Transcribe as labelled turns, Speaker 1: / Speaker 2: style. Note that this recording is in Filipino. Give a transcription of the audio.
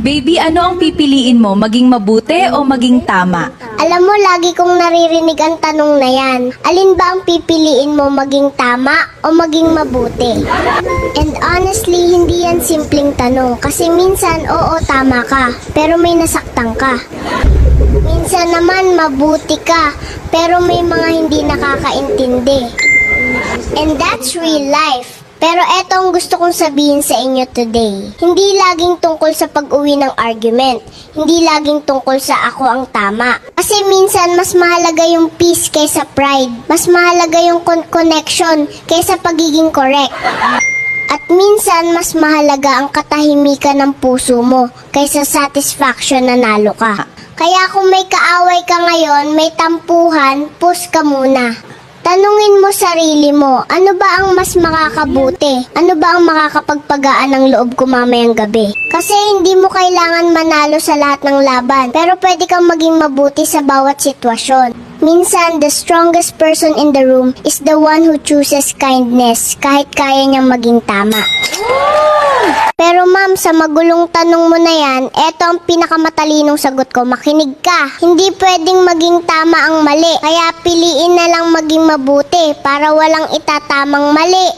Speaker 1: Baby, ano ang pipiliin mo? Maging mabuti o maging tama?
Speaker 2: Alam mo, lagi kong naririnig ang tanong na yan. Alin ba ang pipiliin mo, maging tama o maging mabuti? And honestly, hindi yan simpleng tanong. Kasi minsan, oo, tama ka, pero may nasaktan ka. Minsan naman, mabuti ka, pero may mga hindi nakakaintindi. And that's real life. Pero eto ang gusto kong sabihin sa inyo today. Hindi laging tungkol sa pag-uwi ng argument. Hindi laging tungkol sa ako ang tama. Kasi minsan mas mahalaga yung peace kaysa pride. Mas mahalaga yung connection kaysa pagiging correct. At minsan mas mahalaga ang katahimikan ng puso mo kaysa satisfaction na nalo ka. Kaya kung may kaaway ka ngayon, may tampuhan, pause ka muna. Tanungin mo sarili mo, ano ba ang mas makakabuti? Ano ba ang makakapagpagaan ng loob ko mamayang gabi? Kasi hindi mo kailangan manalo sa lahat ng laban, pero pwede kang maging mabuti sa bawat sitwasyon. Minsan, the strongest person in the room is the one who chooses kindness, kahit kaya niyang maging tama. Pero ma'am, sa magulong tanong mo na yan, eto ang pinakamatalinong sagot ko, makinig ka. Hindi pwedeng maging tama ang mali, kaya piliin na lang maging mabuti para walang itatamang mali.